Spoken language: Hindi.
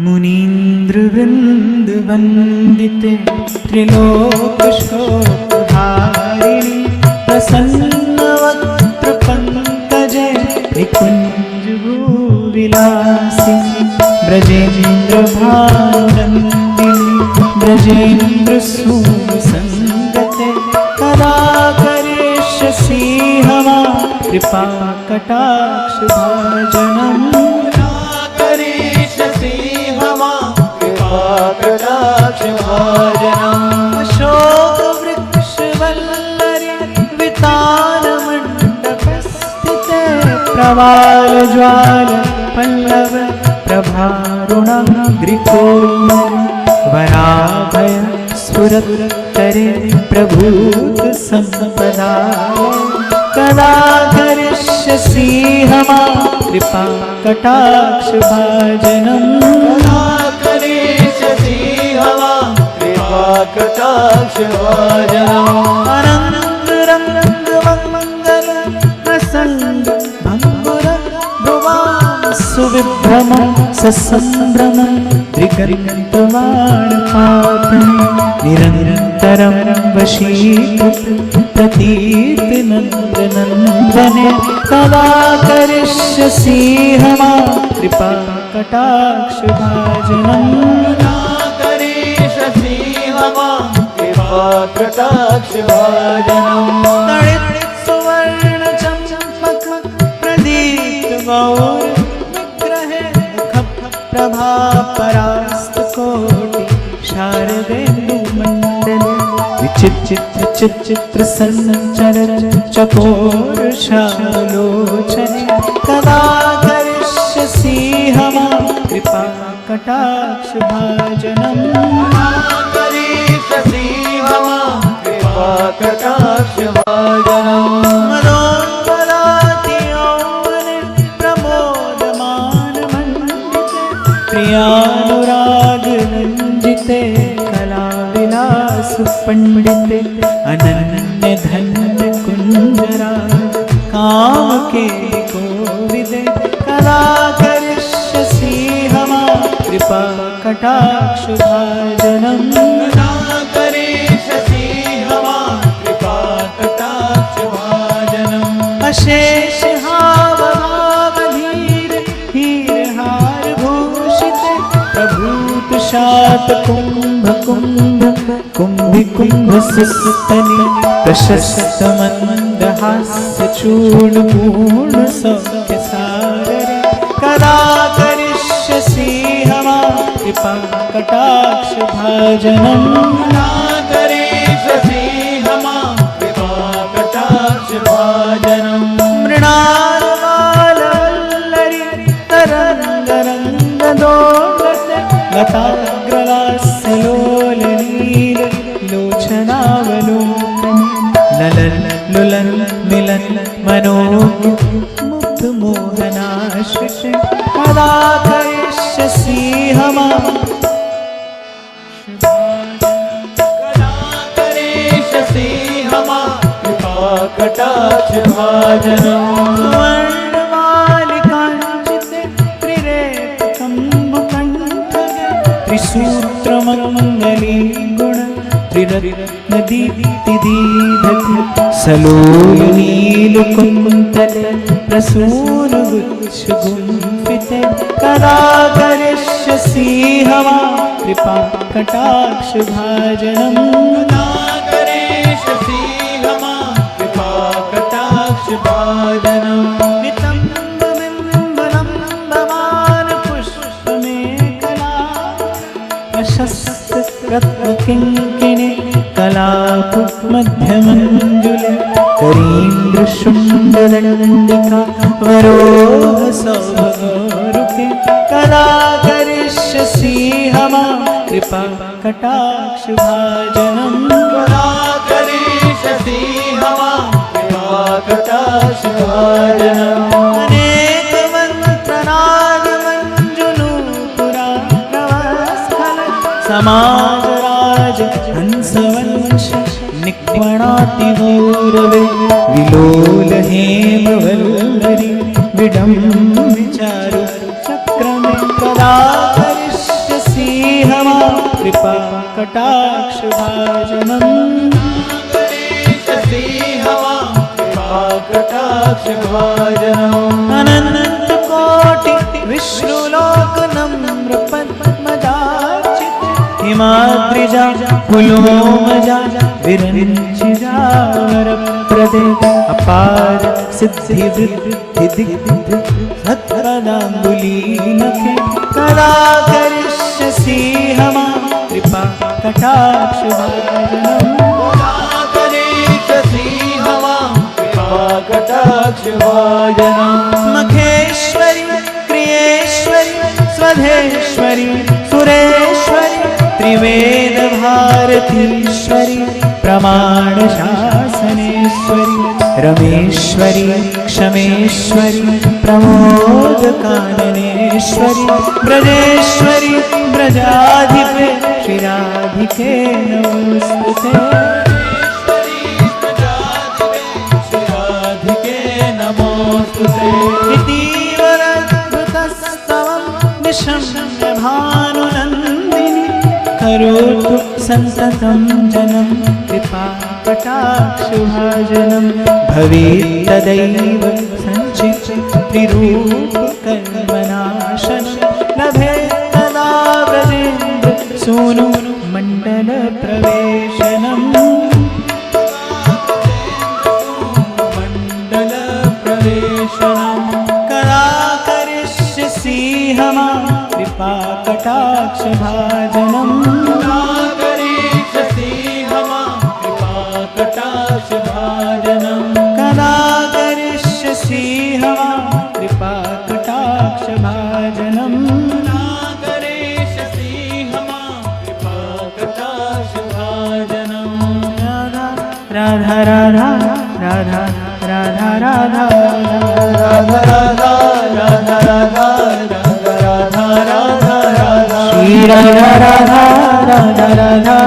मुनीन्द्रवृन्द वन्दिते त्रिलोकशोकहारिणि प्रसन्नवक्त्र पङ्कजे निकुञ्जभूविलासिनि ब्रजेन्द्रभानुनन्दिनि ब्रजेन्द्रसूनुसङ्गते कदा करिष्यसि हवा कृपाकटाक्षभाजनम् अशोकवृक्षवल्लरि वितानमण्डपस्थिते प्रवालज्वाल पल्लव प्रभारुणाग्रिकोमल वराभय स्फुरत्तरे प्रभूत सम्पदा कदा करिष्यसि हवा कृपाकटाक्षभाजनम् अनन्तरङ्गमङ्गल प्रसङ्ग भङ्गुर भुवां सुविभ्रमं ससम्भ्रमं त्रिकर्तवाणपातम् निरन्तरं वशीकृत प्रतीर्तिनन्दनन्दने कदा करिष्यसि हवा कृपाकटाक्षभाजनम् तड़ित सुवर्ण चम्पक प्रदीप्त गौर विग्रहे मुख प्रभा परास्त कोटि शारदेन्दुमण्डल विचित्र संचर चकोर शालोचने कदा करिष्यसि हवा कृपाकटाक्षभाजनम् मदोन्मदाति यौवने प्रमोदमानमण्डिते प्रियानुरागरञ्जिते कलाविलासपण्डिते अनन्यधन्य कुञ्जराज कामकेलिकोविदे कदा करिष्यसि हवा कृपाकटाक्षभाजनम् अशेष हावभावधीर हीरहार भूषिते प्रभूत शात कुंभ कुंभ कुंभि कुंभ सुस्तनि प्रशस्त मंदहास्य चूर्ण पूर्ण सौख्य सागरे कदा करिष्यसि हवा कृपाकटाक्षभाजनम् मृणालवालवल्लरि तरङ्गरङ्गदोलते लताग्रलास्यलोलनील लोचनावलोकने ललन लुलन मिलन मनोमुग्धमोहनाश्रिते कदा करिष्यसि हवा कटाक्षभाजनम् वर्णमालिकाञ्चिते त्रिरेफकम्बुकण्ठगे त्रिसूत्रमङ्गली गुण त्रिरत्नदीप्तिदीधति सलोलनीलकुन्तले प्रसूनगुच्छगुम्फिते कदा करिष्यसि हवा कृपाकटाक्षभाजनम् नितम्बबिम्बलम्बमान पुष्पमेखला प्रशस्त रत्नकिङ्किणी कलापुमध्यमञ्जुले करीन्द्रशुण्डदण्डिका वरोहसौभगोरुके कदा करिष्यसि हवा कृपाकटाक्षभाजनम् समाजराज हंसवंश निक्वणाति गौरवे विलोल हेमवल्लरी विडम्बिचारु चक्रमे कदा करिष्यसि भाजनम् अनंत कोटि विष्णुलोक नम्र पद्मजार्चित हिमाद्रिजा पुलोमजा विरंचिजा वरप्रदे अपार सिद्धि वृद्धि दिग्ध सत्पदांगुलीलके कदा करिष्यसि हमां कृपा कटाक्ष भाजनम् मखेश्वरी प्रियेश्वरी स्वधेश्वरी सुरेश्वरी त्रिवेद भारतीश्वरी प्रमाण शासनेश्वरी रमेश्वरी क्षमेश्वरी प्रमोद काननेश्वरी ब्रजेश्वरी ब्रजाधिपे श्रीराधिके नमोस्तुते इतीवरद्भुतस्तवं निशम्य भानुनन्दिनी करोतु सन्ततं जनं कृपाकटाक्षभाजनं भवेत् तदैव सञ्चित्तिरूपकर्मनाशनं लभेत् तदा व्रजेन्द्र सूनु मण्डलप्रवेशनम् कदा करिष्यसि हमां कृपा कटाक्ष भाजनम् कदा करिष्यसि हमां कृपा कटाक्ष भाजनम् कदा करिष्यसि हमां कृपा कटाक्ष भाजनम् कदा करिष्यसि हमां कृपा कटाक्ष भाजनम् राधा राधा राधा राधा राधा राधा राधा राधा राधा राधा राधा राधा राधा श्री राधा राधा राधा राधा